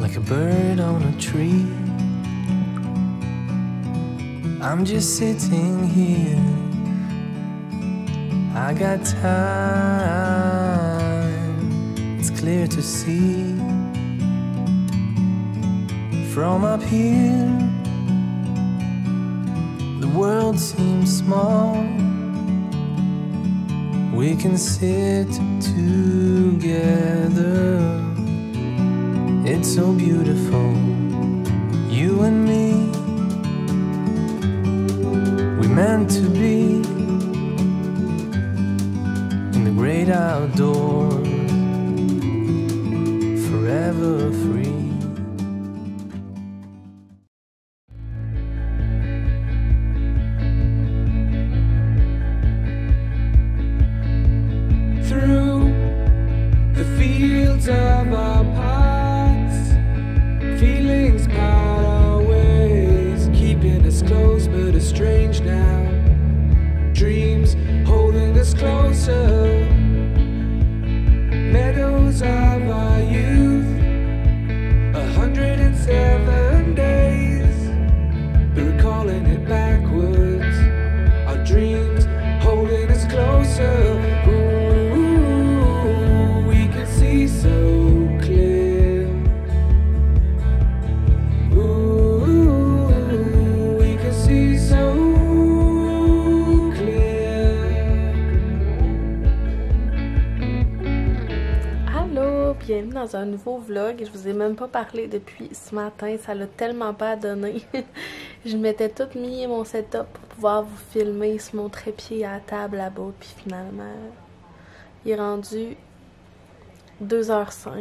like a bird on a tree. I'm just sitting here, I got time, it's clear to see. From up here, the world seems small. We can sit together. It's so beautiful, you and me. We're meant to be in the great outdoors, forever free. Through the fields of our paths, feelings part our ways, keeping us close but estranged now. Dreams holding us closer, meadows of our youth, 107 days, but recalling it backwards. Our dreams holding us closer. So clear. Ooh, we can see so clear. Allô, bienvenue dans un nouveau vlog. Je vous ai même pas parlé depuis ce matin, ça l'a tellement pas donné. Je m'étais toute mis mon setup pour pouvoir vous filmer sur mon trépied à la table là-bas, puis finalement, il est rendu 2h05,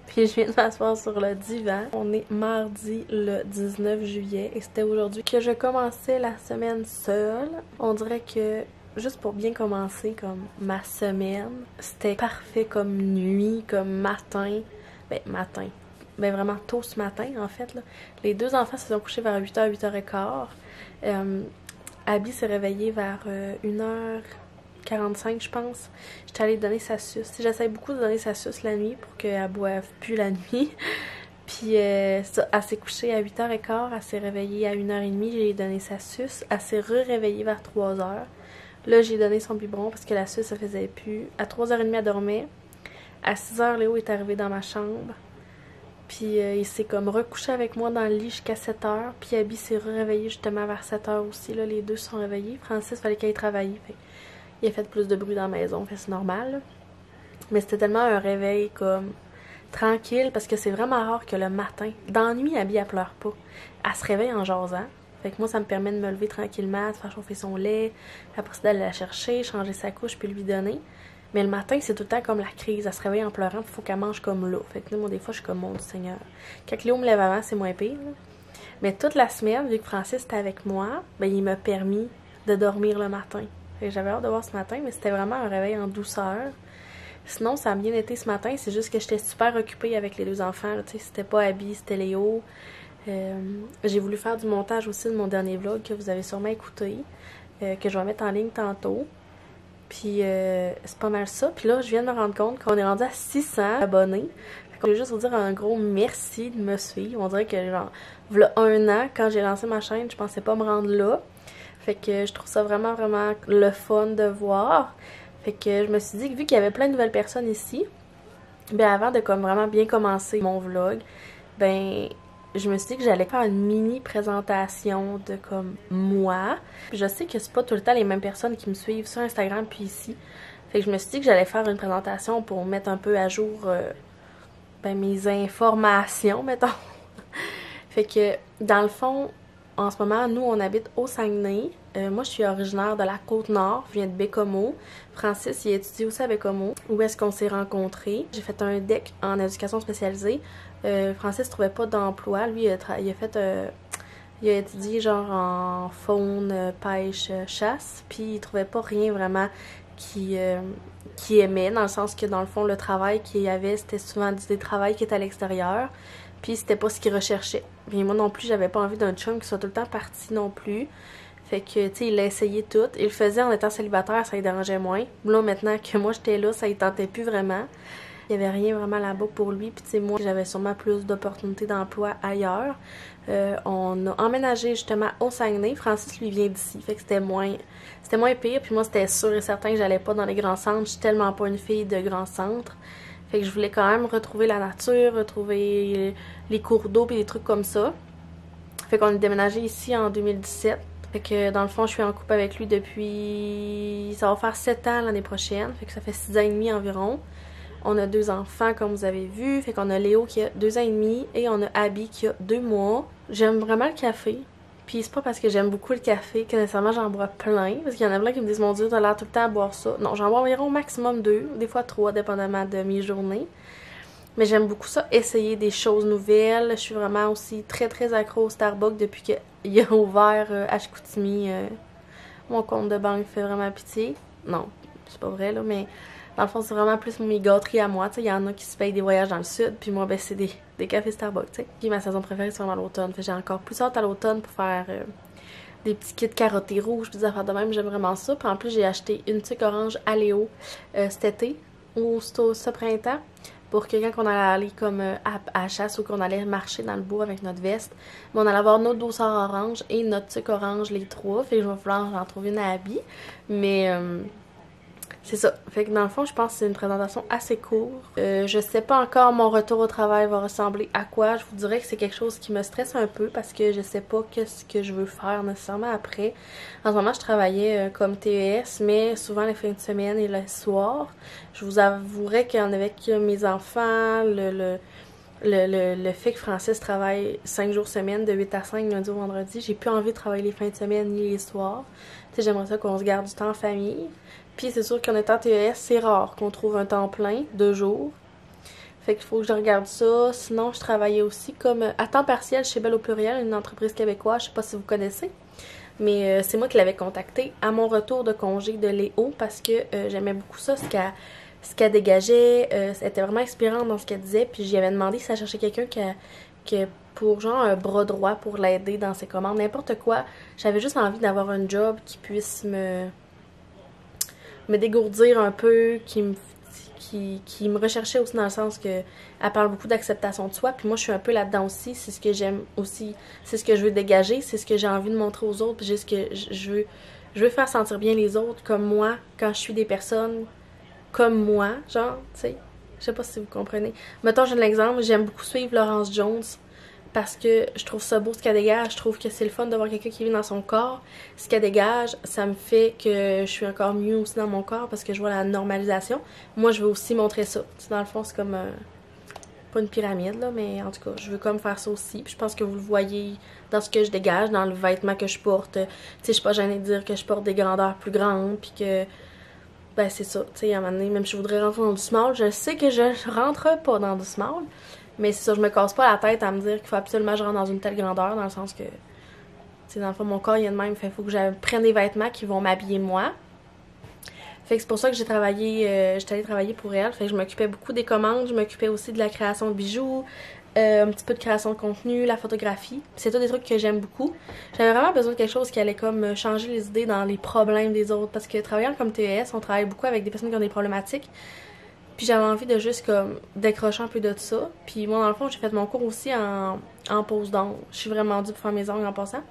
puis je viens de m'asseoir sur le divan. On est mardi le 19 juillet et c'était aujourd'hui que je commençais la semaine seule. On dirait que juste pour bien commencer comme ma semaine, c'était parfait comme nuit, comme matin. Ben vraiment tôt ce matin en fait là. Les deux enfants se sont couchés vers 8h, 8h15. Abby s'est réveillée vers 1h45 je pense. J'étais allée donner sa suce. J'essaie beaucoup de donner sa suce la nuit pour qu'elle boive plus la nuit. Puis elle s'est couchée à 8h15, elle s'est réveillée à 1h30, j'ai donné sa suce. Elle s'est réveillée vers 3h. Là j'ai donné son biberon parce que la suce ça faisait plus. À 3h30 elle dormait. À 6h Léo est arrivé dans ma chambre. Puis il s'est comme recouché avec moi dans le lit jusqu'à 7h. Puis Abby s'est réveillée justement vers 7h aussi. Là les deux se sont réveillés. Francis fallait qu'elle aille travailler. Fait il a fait plus de bruit dans la maison, fait c'est normal. Là. Mais c'était tellement un réveil comme tranquille parce que c'est vraiment rare que le matin, dans la nuit, Abby elle pleure pas. Elle se réveille en jasant. Fait que moi ça me permet de me lever tranquillement, de faire chauffer son lait, après ça d'aller la chercher, changer sa couche puis lui donner. Mais le matin c'est tout le temps comme la crise, elle se réveille en pleurant, il faut qu'elle mange comme là. Fait que là moi des fois je suis comme mon Seigneur. Quand Léo me lève avant c'est moins pire. Là. Mais toute la semaine, vu que Francis était avec moi, ben il m'a permis de dormir le matin. J'avais hâte de voir ce matin, mais c'était vraiment un réveil en douceur. Sinon, ça a bien été ce matin, c'est juste que j'étais super occupée avec les deux enfants. Tu sais, c'était pas Abby, c'était Léo. J'ai voulu faire du montage aussi de mon dernier vlog que vous avez sûrement écouté, que je vais mettre en ligne tantôt. Puis c'est pas mal ça. Puis là, je viens de me rendre compte qu'on est rendu à 600 abonnés. Je voulais juste vous dire un gros merci de me suivre. On dirait que genre, voilà un an, quand j'ai lancé ma chaîne, je pensais pas me rendre là. Fait que je trouve ça vraiment le fun de voir. Fait que je me suis dit que vu qu'il y avait plein de nouvelles personnes ici, ben avant de comme vraiment bien commencer mon vlog, ben je me suis dit que j'allais faire une mini présentation de comme moi. Puis je sais que c'est pas tout le temps les mêmes personnes qui me suivent sur Instagram puis ici. Fait que je me suis dit que j'allais faire une présentation pour mettre un peu à jour ben, mes informations, mettons. Fait que dans le fond, en ce moment, nous, on habite au Saguenay. Moi, je suis originaire de la Côte-Nord. Je viens de Bécomo. Francis, il étudie aussi à Bécomo. Où est-ce qu'on s'est rencontrés? J'ai fait un DEC en éducation spécialisée. Francis ne trouvait pas d'emploi. Lui, il a étudié genre en faune, pêche, chasse. Puis il trouvait pas rien vraiment qui aimait. Dans le sens que, dans le fond, le travail qu'il y avait, c'était souvent des travails qui étaient à l'extérieur. Puis c'était pas ce qu'il recherchait. Puis moi non plus, j'avais pas envie d'un chum qui soit tout le temps parti non plus. Fait que, tu sais, il a essayé tout. Il le faisait en étant célibataire, ça lui dérangeait moins. Là, maintenant que moi j'étais là, ça lui tentait plus vraiment. Il n'y avait rien vraiment là-bas pour lui. Puis tu sais, moi, j'avais sûrement plus d'opportunités d'emploi ailleurs. On a emménagé justement au Saguenay. Francis, lui, vient d'ici. Fait que c'était moins pire. Puis moi, c'était sûr et certain que j'allais pas dans les grands centres. Je suis tellement pas une fille de grands centres. Fait que je voulais quand même retrouver la nature, retrouver les cours d'eau et des trucs comme ça. Fait qu'on est déménagé ici en 2017. Fait que dans le fond, je suis en couple avec lui depuis... Ça va faire 7 ans l'année prochaine. Fait que ça fait 6 ans et demi environ. On a 2 enfants comme vous avez vu. Fait qu'on a Léo qui a 2 ans et demi et on a Abby qui a 2 mois. J'aime vraiment le café. Puis c'est pas parce que j'aime beaucoup le café que nécessairement j'en bois plein. Parce qu'il y en a plein qui me disent mon Dieu, t'as l'air tout le temps à boire ça. Non, j'en bois environ au maximum 2, des fois 3, dépendamment de mes journées. Mais j'aime beaucoup ça, essayer des choses nouvelles. Je suis vraiment aussi très très accro au Starbucks depuis qu'il a ouvert à Chicoutimi. Mon compte de banque fait vraiment pitié. Non, c'est pas vrai là, mais dans le fond c'est vraiment plus mes gâteries à moi. Il y en a qui se payent des voyages dans le sud, puis moi ben c'est des cafés Starbucks. T'sais. Puis ma saison préférée c'est vraiment l'automne. J'ai encore plus hâte à l'automne pour faire des petits kits carottés rouges, puis des affaires de même. J'aime vraiment ça. Puis en plus j'ai acheté une tuque orange à Léo cet été, ou ce printemps. Pour que quand on allait aller comme à chasse ou qu'on allait marcher dans le bois avec notre veste, on allait avoir notre douceur orange et notre tuque orange, les 3. Fait que je vais vouloir en trouver une à Abby. Mais c'est ça. Fait que dans le fond, je pense que c'est une présentation assez courte. Je sais pas encore mon retour au travail va ressembler à quoi. Je vous dirais que c'est quelque chose qui me stresse un peu parce que je sais pas qu'est-ce que je veux faire nécessairement après. En ce moment, je travaillais comme TES, mais souvent les fins de semaine et le soir. Je vous avouerai qu'avec mes enfants, le fait que Francis travaille 5 jours semaine, de 8 à 5, lundi au vendredi, j'ai plus envie de travailler les fins de semaine ni les soirs. Tu sais, j'aimerais ça qu'on se garde du temps en famille. Puis c'est sûr qu'en étant TES, c'est rare qu'on trouve un temps plein, 2 jours. Fait qu'il faut que je regarde ça. Sinon, je travaillais aussi comme à temps partiel chez Belle au Pluriel, une entreprise québécoise, je sais pas si vous connaissez. Mais c'est moi qui l'avais contactée à mon retour de congé de Léo parce que j'aimais beaucoup ça, ce qu'elle dégageait. Elle était vraiment inspirante dans ce qu'elle disait. Puis j'y avais demandé si elle cherchait quelqu'un qui pour genre un bras droit pour l'aider dans ses commandes, n'importe quoi. J'avais juste envie d'avoir un job qui puisse me dégourdir un peu, qui me recherchait aussi dans le sens que elle parle beaucoup d'acceptation de soi, puis moi je suis un peu là-dedans aussi, c'est ce que j'aime aussi, c'est ce que je veux dégager, c'est ce que j'ai envie de montrer aux autres, puis juste que je veux faire sentir bien les autres comme moi, quand je suis des personnes comme moi, genre, tu sais, je sais pas si vous comprenez. Mettons, j'ai un exemple, j'aime beaucoup suivre Laurence Jones, parce que je trouve ça beau ce qu'elle dégage, je trouve que c'est le fun de voir quelqu'un qui vit dans son corps. Ce qu'elle dégage, ça me fait que je suis encore mieux aussi dans mon corps parce que je vois la normalisation. Moi, je veux aussi montrer ça. T'sais, dans le fond, c'est comme pas une pyramide, là, mais en tout cas, je veux comme faire ça aussi. Puis je pense que vous le voyez dans ce que je dégage, dans le vêtement que je porte. Tu sais, je suis pas gênée de dire que je porte des grandeurs plus grandes, puis que ben c'est ça. Tu sais, à un moment donné, même si je voudrais rentrer dans du small, je sais que je rentre pas dans du small. Mais c'est ça, je me casse pas la tête à me dire qu'il faut absolument que je rentre dans une telle grandeur, dans le sens que, tu sais, dans le fond, mon corps, il y a de même, il faut que je prenne des vêtements qui vont m'habiller moi. Fait que c'est pour ça que j'étais allée travailler pour elle. Fait que je m'occupais beaucoup des commandes, je m'occupais aussi de la création de bijoux, un petit peu de création de contenu, la photographie. C'est tout des trucs que j'aime beaucoup. J'avais vraiment besoin de quelque chose qui allait comme changer les idées dans les problèmes des autres. Parce que travaillant comme TES, on travaille beaucoup avec des personnes qui ont des problématiques. Puis j'avais envie de juste comme décrocher un peu de ça. Puis moi, dans le fond, j'ai fait mon cours aussi en pose d'ongles. Je suis vraiment due pour faire mes ongles en passant.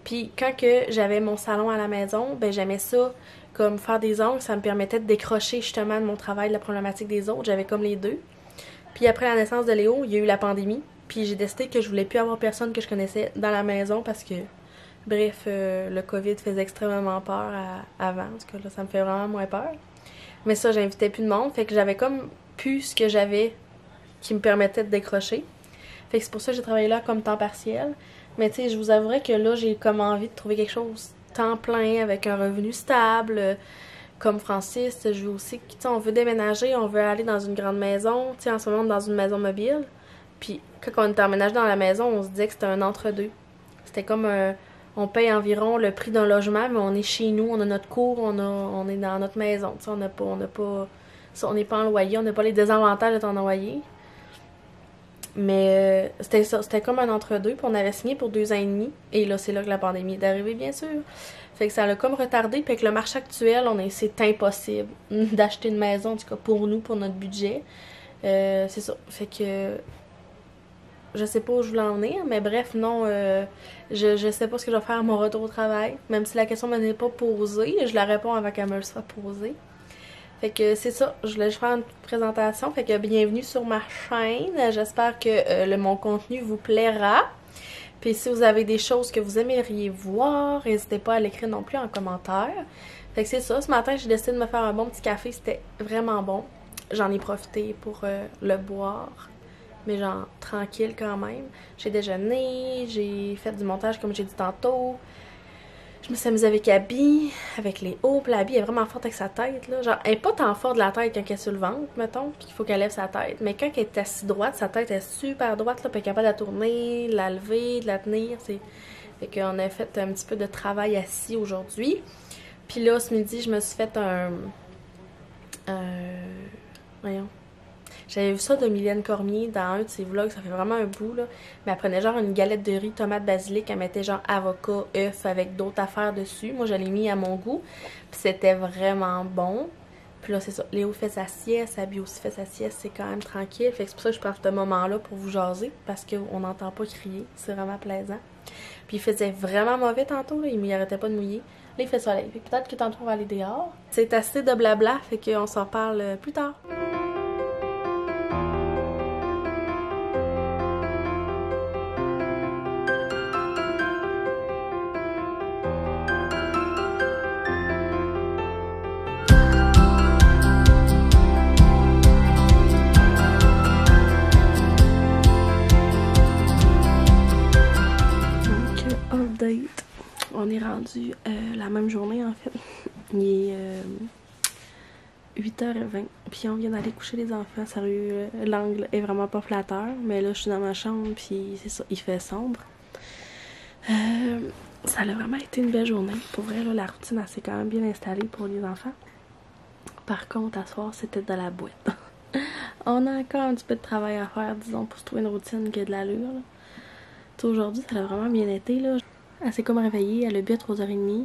Puis quand que j'avais mon salon à la maison, ben j'aimais ça, comme faire des ongles, ça me permettait de décrocher justement de mon travail, de la problématique des autres. J'avais comme les deux. Puis après la naissance de Léo, il y a eu la pandémie. Puis j'ai décidé que je voulais plus avoir personne que je connaissais dans la maison parce que, bref, le COVID faisait extrêmement peur avant. En tout cas, là, ça me fait vraiment moins peur. Mais ça, j'invitais plus de monde. Fait que j'avais comme plus ce que j'avais qui me permettait de décrocher. Fait que c'est pour ça que j'ai travaillé là comme temps partiel. Mais tu sais, je vous avouerai que là, j'ai comme envie de trouver quelque chose temps plein avec un revenu stable. Comme Francis, je veux aussi, tu sais, on veut déménager, on veut aller dans une grande maison. Tu sais, en ce moment, dans une maison mobile. Puis quand on était emménagé dans la maison, on se disait que c'était un entre-deux. C'était comme on paye environ le prix d'un logement, mais on est chez nous, on a notre cour, on est dans notre maison. Tu sais, on n'est pas en loyer, on n'a pas les désavantages d'être en loyer. Mais c'était ça, c'était comme un entre-deux, puis on avait signé pour 2 ans et demi. Et là, c'est là que la pandémie est arrivée, bien sûr. Fait que ça l'a comme retardé, puis avec le marché actuel, c'est impossible d'acheter une maison, en tout cas pour nous, pour notre budget. C'est ça. Fait que je sais pas où je voulais en venir, mais bref, non, je sais pas ce que je vais faire à mon retour au travail. Même si la question ne m'est pas posée, je la réponds avant qu'elle me le soit posée. Fait que c'est ça, je voulais juste faire une petite présentation. Fait que bienvenue sur ma chaîne. J'espère que mon contenu vous plaira. Puis si vous avez des choses que vous aimeriez voir, n'hésitez pas à l'écrire non plus en commentaire. Fait que c'est ça, ce matin j'ai décidé de me faire un bon petit café, c'était vraiment bon. J'en ai profité pour le boire, mais genre tranquille quand même. J'ai déjeuné, j'ai fait du montage comme j'ai dit tantôt. Je me suis amusée avec Abby, avec les hauts. Puis Abby est vraiment forte avec sa tête, là. Genre, elle est pas tant forte de la tête quand elle est sur le ventre, mettons, puis qu'il faut qu'elle lève sa tête. Mais quand elle est assise droite, sa tête est super droite, là, puis elle est capable de la tourner, de la lever, de la tenir. Fait qu'on a fait un petit peu de travail assis aujourd'hui. Puis là, ce midi, je me suis fait voyons. J'avais vu ça de Mylène Cormier dans un de ses vlogs, ça fait vraiment un bout, là. Mais elle prenait genre une galette de riz, tomate, basilic, elle mettait genre avocat, œuf avec d'autres affaires dessus. Moi, je l'ai mis à mon goût, puis c'était vraiment bon. Puis là, c'est ça, Léo fait sa sieste, Abby aussi fait sa sieste, c'est quand même tranquille. Fait que c'est pour ça que je prends ce moment-là pour vous jaser, parce qu'on n'entend pas crier, c'est vraiment plaisant. Puis il faisait vraiment mauvais tantôt, là, il arrêtait pas de mouiller. Là, il fait soleil, fait que peut-être que tantôt on va aller dehors. C'est assez de blabla, fait qu'on s'en parle plus tard. On est rendu la même journée en fait. Il est 8h20. Puis on vient d'aller coucher les enfants. Sérieux, l'angle est vraiment pas flatteur. Mais là, je suis dans ma chambre. Puis c'est ça, il fait sombre. Ça a vraiment été une belle journée. Pour vrai, là, la routine elle s'est quand même bien installée pour les enfants. Par contre, à soir, c'était de la boîte. On a encore un petit peu de travail à faire, disons, pour se trouver une routine qui a de l'allure. Aujourd'hui, ça a vraiment bien été, là. Elle s'est comme réveillée, elle a bu à 3h30.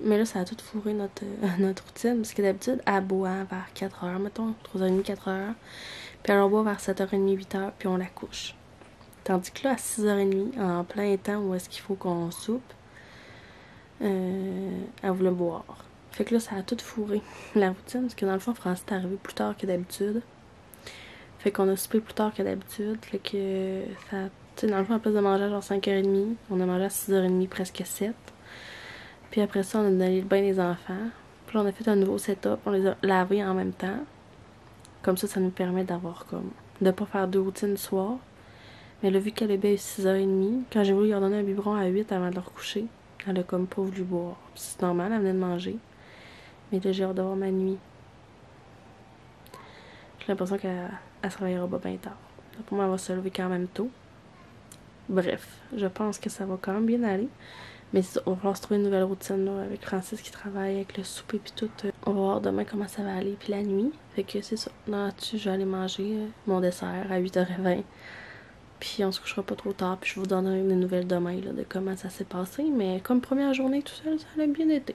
Mais là, ça a tout fourré notre routine. Parce que d'habitude, elle boit vers 4h, mettons, 3h30, 4h. Puis elle boit vers 7h30, 8h, puis on la couche. Tandis que là, à 6h30, en plein temps où est-ce qu'il faut qu'on soupe, elle voulait boire. Fait que là, ça a tout fourré, la routine. Parce que dans le fond, Francis est arrivé plus tard que d'habitude. Fait qu'on a soupé plus tard que d'habitude. Fait que ça a... Tu sais, dans le fond, à place de manger à genre 5h30, on a mangé à 6h30, presque 7. Puis après ça, on a donné le bain des enfants. Puis là, on a fait un nouveau setup. On les a lavés en même temps. Comme ça nous permet d'avoir comme... de pas faire deux routines le soir. Mais là, vu qu'elle est bien à 6h30, quand j'ai voulu lui donner un biberon à 8 avant de leur coucher, elle a comme pas voulu boire. C'est normal, elle venait de manger. Mais là, j'ai hâte d'avoir ma nuit. J'ai l'impression qu'elle se réveillera pas bien tard. Pour moi, elle va se lever quand même tôt. Bref, je pense que ça va quand même bien aller. Mais on va falloir se trouver une nouvelle routine là, avec Francis qui travaille, avec le souper puis tout. On va voir demain comment ça va aller, puis la nuit. Fait que c'est ça. Là-dessus, je vais aller manger mon dessert à 8h20. Puis on se couchera pas trop tard, puis je vous donnerai des nouvelles demain là, de comment ça s'est passé. Mais comme première journée tout seul, ça a bien été.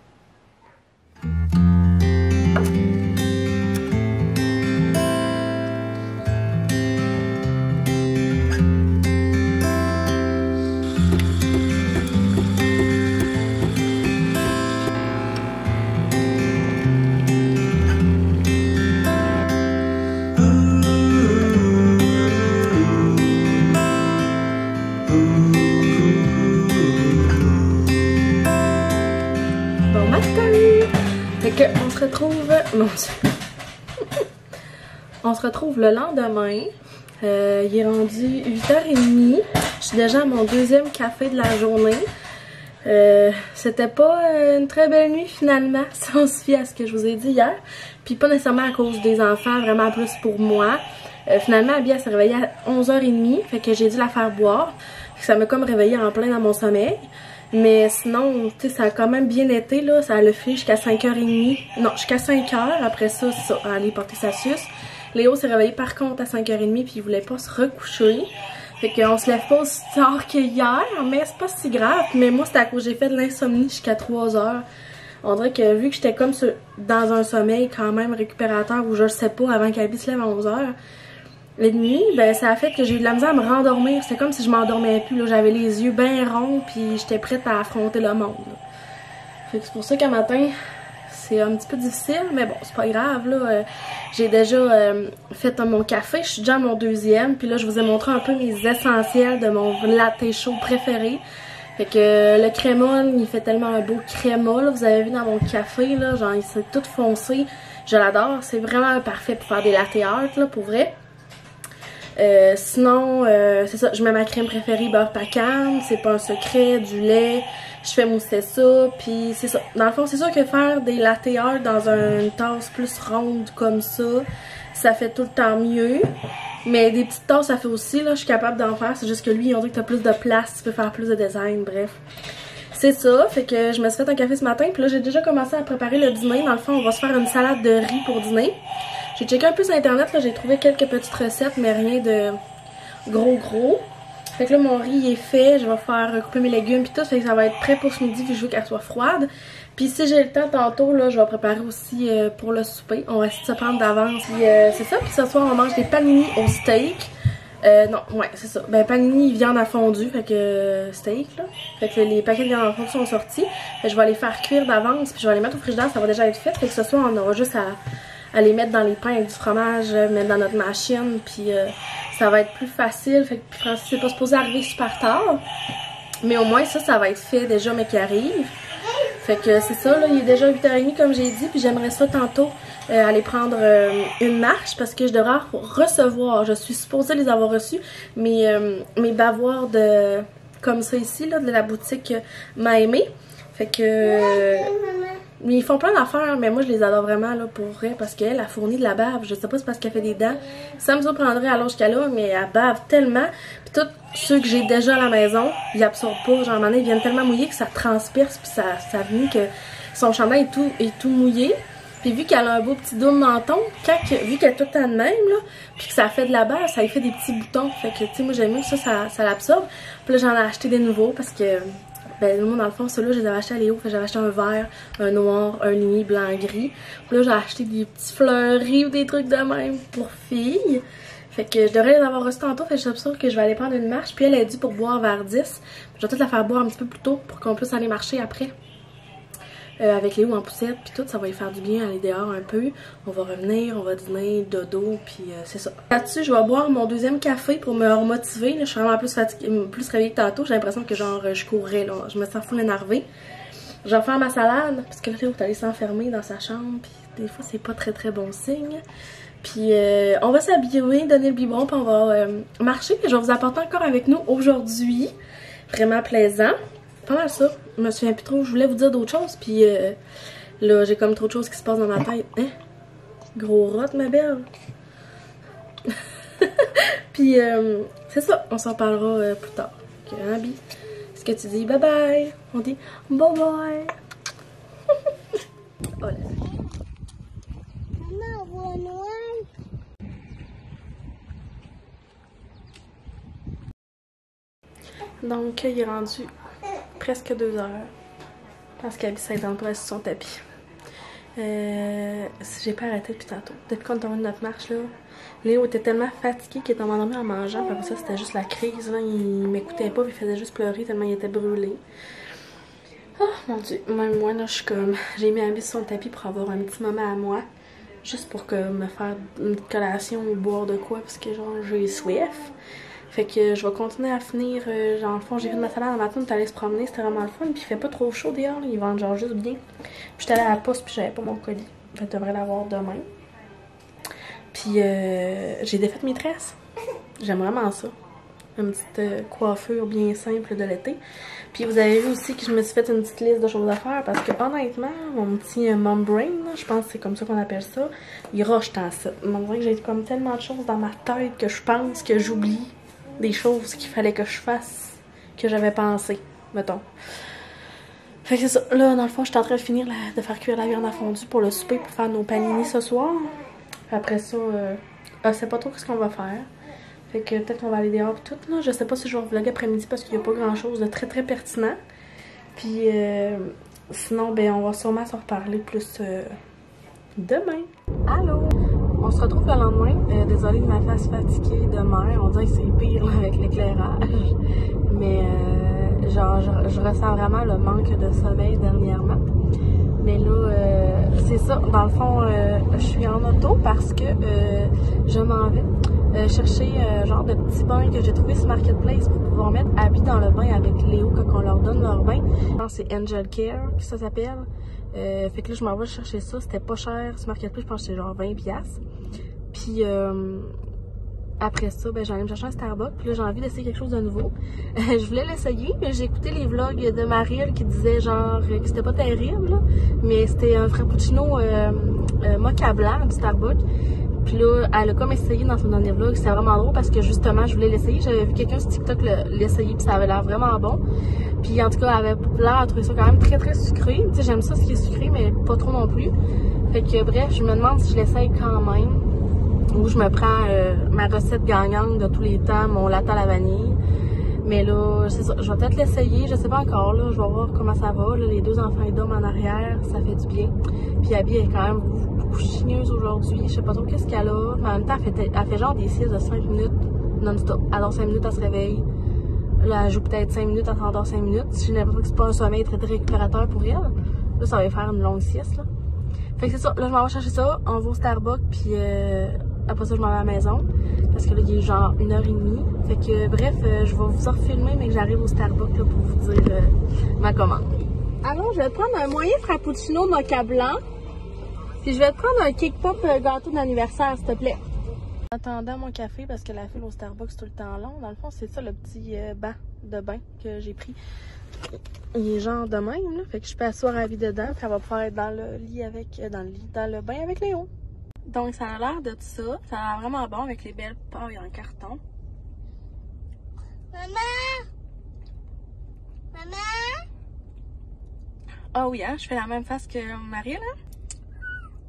On se retrouve... Mon Dieu. On se retrouve le lendemain. Il est rendu 8h30. Je suis déjà à mon deuxième café de la journée. C'était pas une très belle nuit finalement, si on se fie à ce que je vous ai dit hier. Puis pas nécessairement à cause des enfants, vraiment plus pour moi. Finalement, Abby s'est réveillée à 11h30, fait que j'ai dû la faire boire. Ça m'a comme réveillée en plein dans mon sommeil. Mais sinon, tu sais, ça a quand même bien été, là. Ça a fait jusqu'à 5h30. Non, jusqu'à 5h. Après ça, c'est ça, aller porter sa suce. Léo s'est réveillé par contre à 5h30 puis il voulait pas se recoucher. Fait qu'on se lève pas aussi tard que hier, mais c'est pas si grave. Mais moi, c'était à cause que j'ai fait de l'insomnie jusqu'à 3h. On dirait que vu que j'étais comme dans un sommeil quand même récupérateur où je le sais pas avant qu'Abby se lève à 11h, la nuit, ben ça a fait que j'ai eu de la misère à me rendormir. C'était comme si je m'endormais plus. J'avais les yeux bien ronds puis j'étais prête à affronter le monde. Là. Fait que c'est pour ça qu'un matin, c'est un petit peu difficile, mais bon, c'est pas grave. Là. J'ai déjà fait mon café, je suis déjà à mon deuxième. Puis là, je vous ai montré un peu mes essentiels de mon latte chaud préféré. Fait que le créma, il fait tellement un beau créma, là, vous avez vu dans mon café, là, genre il s'est tout foncé, je l'adore, c'est vraiment parfait pour faire des latte art, là, pour vrai. Sinon, c'est ça, je mets ma crème préférée beurre pacane, c'est pas un secret, du lait, je fais mousser ça, puis c'est ça. Dans le fond, c'est sûr que faire des latte art dans une tasse plus ronde comme ça fait tout le temps mieux. Mais des petites tasses, ça fait aussi, là, je suis capable d'en faire. C'est juste que lui, on dit que t'as plus de place, tu peux faire plus de design, bref. C'est ça, fait que je me suis fait un café ce matin, puis là, j'ai déjà commencé à préparer le dîner. Dans le fond, on va se faire une salade de riz pour dîner. J'ai checké un peu sur internet, là, j'ai trouvé quelques petites recettes, mais rien de gros. Fait que là, mon riz il est fait, je vais faire couper mes légumes puis tout, fait que ça va être prêt pour ce midi, vu que je veux qu'elle soit froide. Puis si j'ai le temps tantôt, là, je vais préparer aussi pour le souper. On va essayer de se prendre d'avance. Puis c'est ça, puis ce soir, on mange des panini au steak. Non, ouais, c'est ça. Ben, panini, viande à fondue, fait que steak, là. Fait que les paquets de viande à fondue sont sortis. Fait que je vais les faire cuire d'avance, puis je vais les mettre au frigidaire, ça va déjà être fait. Fait que ce soir, on aura juste à les mettre dans les pains avec du fromage, mettre dans notre machine, puis ça va être plus facile. Fait que Francis, c'est pas supposé arriver super tard. Mais au moins, ça va être fait déjà, mais qui arrive. Fait que c'est ça, là, il est déjà 8h30 comme j'ai dit, puis j'aimerais ça tantôt aller prendre une marche parce que je devrais recevoir, je suis supposée les avoir reçus, mes bavoirs de comme ça ici, là, de la boutique m'a aimé. Fait que ils font plein d'affaires, mais moi je les adore vraiment là pour vrai parce qu'elle a fourni de la bave. Je sais pas si c'est parce qu'elle fait des dents. Ça me surprendrait à l'âge qu'elle a, mais elle bave tellement. Puis tous ceux que j'ai déjà à la maison, ils absorbent pas. Genre, à un moment donné, ils viennent tellement mouillés que ça transperce, puis ça vient que son chandail est tout mouillé. Puis vu qu'elle a un beau petit dos de menton, vu qu'elle est tout le temps de même, là, puis que ça fait de la bave, ça lui fait des petits boutons. Fait que, tu sais, moi j'aime mieux que ça l'absorbe. Puis là, j'en ai acheté des nouveaux parce que ben moi dans le fond ceux-là je les avais achetés à Léo, j'avais acheté un vert, un noir, un uni, blanc, gris. Puis là j'ai acheté des petits fleuris ou des trucs de même pour filles. Fait que je devrais les avoir reçus tantôt, fait que je suis sûre que je vais aller prendre une marche. Puis elle est due pour boire vers 10. Je vais peut-être la faire boire un petit peu plus tôt pour qu'on puisse aller marcher après. Avec Léo en poussette, puis tout, ça va lui faire du bien aller dehors un peu. On va revenir, on va dîner, dodo, puis c'est ça. Là-dessus, je vais boire mon deuxième café pour me remotiver. Là, je suis vraiment plus fatiguée, plus réveillée que tantôt. J'ai l'impression que genre je courrais, là. Je me sens full énervée. Je vais faire ma salade, parce que là, Léo est allé s'enfermer dans sa chambre, puis des fois, c'est pas très bon signe. Puis on va s'habiller, donner le biberon, puis on va marcher. Puis je vais vous apporter encore avec nous aujourd'hui. Vraiment plaisant. Pas mal ça. Je me souviens plus trop. Je voulais vous dire d'autres choses. Puis là, j'ai comme trop de choses qui se passent dans ma tête. Hein? Gros rot, ma belle. Puis c'est ça. On s'en parlera plus tard. Ok, hein, Bi? Est-ce que tu dis bye bye? On dit bye bye. Oh là. Donc, il est rendu presque 2 heures. Parce qu'elle s'est endormie sur son tapis. J'ai pas arrêté depuis tantôt. Depuis qu'on est tombé de notre marche, là, Léo était tellement fatigué qu'il était endormi en mangeant. Puis après ça, c'était juste la crise. Là. Il m'écoutait pas, puis il faisait juste pleurer tellement il était brûlé. Oh mon dieu, même moi, là, je suis comme. J'ai mis un bis sur le tapis pour avoir un petit moment à moi. Juste pour que me faire une collation ou boire de quoi, parce que genre, j'ai soif. Fait que je vais continuer à finir, genre, en fond, j'ai fait ma salade le matin, on est allé se promener, c'était vraiment le fun, puis il fait pas trop chaud dehors, là, ils vendent genre juste bien. Puis j'étais allée à la poste, puis j'avais pas mon colis. Fait que je devrais l'avoir demain. Puis j'ai défait mes tresses. J'aime vraiment ça. Une petite coiffure bien simple de l'été. Puis vous avez vu aussi que je me suis fait une petite liste de choses à faire, parce que honnêtement, mon petit mom brain, là, je pense que c'est comme ça qu'on appelle ça, il rush tant ça. On dirait que j'ai comme tellement de choses dans ma tête que je pense que j'oublie des choses qu'il fallait que je fasse, que j'avais pensé, mettons. Fait que c'est ça. Là, dans le fond, je suis en train de finir de faire cuire la viande à fondue pour le souper, pour faire nos panini ce soir. Après ça, je sais pas trop ce qu'on va faire. Fait que peut-être qu'on va aller dehors et tout. Là, je sais pas si je vais vlogger après-midi parce qu'il n'y a pas grand-chose de très pertinent. Puis sinon, ben on va sûrement se reparler plus demain. Allô? On se retrouve le lendemain. Désolée de ma face fatiguée de mer. On dirait que c'est pire là, avec l'éclairage. Mais genre, je ressens vraiment le manque de sommeil dernièrement. Mais là, c'est ça. Dans le fond, je suis en auto parce que je m'en vais chercher genre de petits bains que j'ai trouvé sur Marketplace pour pouvoir mettre habits dans le bain avec Léo quand on leur donne leur bain. Je pense que c'est Angel Care que ça s'appelle. Fait que là, je m'en vais chercher ça. C'était pas cher sur Marketplace. Je pense que c'était genre 20$. Puis après ça, ben j'allais me chercher un Starbucks. Puis là, j'ai envie d'essayer quelque chose de nouveau. Je voulais l'essayer, mais j'ai écouté les vlogs de Marielle qui disaient genre que c'était pas terrible, là, mais c'était un frappuccino mocha blanc du Starbucks. Puis là, elle a comme essayé dans son dernier vlog. C'était vraiment drôle parce que justement, je voulais l'essayer. J'avais vu quelqu'un sur TikTok l'essayer, puis ça avait l'air vraiment bon. Puis en tout cas, elle avait l'air de trouver ça quand même très très sucré. Tu sais, j'aime ça ce qui est sucré, mais pas trop non plus. Fait que bref, je me demande si je l'essaye quand même. Ou je me prends ma recette gagnante de tous les temps, mon latte à la vanille. Mais là, c'est ça, je vais peut-être l'essayer, je sais pas encore, là, je vais voir comment ça va. Là, les deux enfants et d'hommes en arrière, ça fait du bien. Puis Abby est quand même beaucoup chigneuse aujourd'hui, je sais pas trop qu'est-ce qu'elle a. Mais en même temps, elle fait genre des siestes de 5 minutes non-stop. Elle dort 5 minutes, elle se réveille. Là, elle joue peut-être 5 minutes, elle s'endort 5 minutes. J'ai l'impression que c'est pas un sommeil très très récupérateur pour elle. Là, ça va faire une longue sieste, là. Fait que c'est ça, là, je m'en vais chercher ça, on va au Starbucks, puis après ça, je m'en vais à la maison. Parce que là, il est genre 1h30. Fait que bref, je vais vous en refilmer, mais que j'arrive au Starbucks là, pour vous dire ma commande. Alors, je vais te prendre un moyen frappuccino mocha blanc. Puis je vais te prendre un cake pop gâteau d'anniversaire, s'il te plaît. En attendant mon café, parce que la file au Starbucks c'est tout le temps long, dans le fond, c'est ça le petit banc de bain que j'ai pris. Il est genre de même, là. Fait que je peux asseoir Abby dedans, puis elle va pouvoir être dans le lit avec, dans le bain avec Léo. Donc, ça a l'air de ça. Ça a l'air vraiment bon avec les belles pailles en carton. Maman! Maman! Ah oui, hein? Je fais la même face que Marie, là.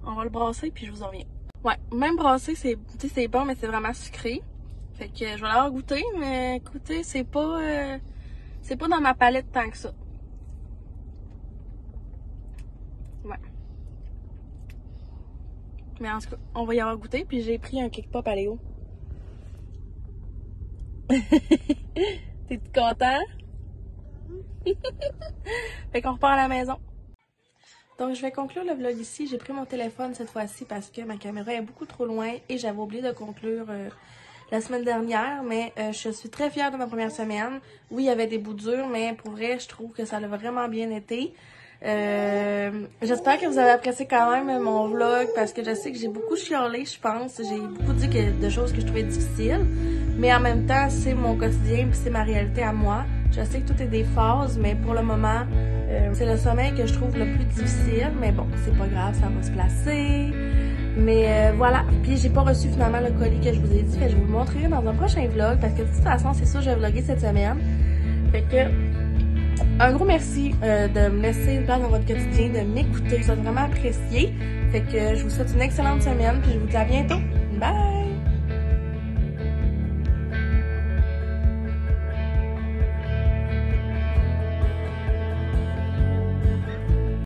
On va le brasser, puis je vous en reviens. Ouais, même brassé, c'est bon, mais c'est vraiment sucré. Fait que je vais l'avoir goûté, mais écoutez, c'est pas dans ma palette tant que ça. Ouais. Mais en tout cas, on va y avoir goûté, puis j'ai pris un cake pop à Léo. T'es-tu content? Fait qu'on repart à la maison. Donc, je vais conclure le vlog ici. J'ai pris mon téléphone cette fois-ci parce que ma caméra est beaucoup trop loin et j'avais oublié de conclure la semaine dernière. Mais je suis très fière de ma première semaine. Oui, il y avait des bouts durs, mais pour vrai, je trouve que ça a vraiment bien été. J'espère que vous avez apprécié quand même mon vlog parce que je sais que j'ai beaucoup chialé, je pense. J'ai beaucoup dit de choses que je trouvais difficiles. Mais en même temps, c'est mon quotidien puis c'est ma réalité à moi. Je sais que tout est des phases, mais pour le moment, c'est le sommeil que je trouve le plus difficile. Mais bon, c'est pas grave, ça va se placer. Mais voilà. Puis j'ai pas reçu finalement le colis que je vous ai dit. Fait que je vous le montrerai dans un prochain vlog. Parce que de toute façon, c'est sûr, je vais vlogger cette semaine. Fait que un gros merci de me laisser une place dans votre quotidien, de m'écouter. Je vous ai vraiment apprécié. Fait que je vous souhaite une excellente semaine. Puis je vous dis à bientôt. Bye!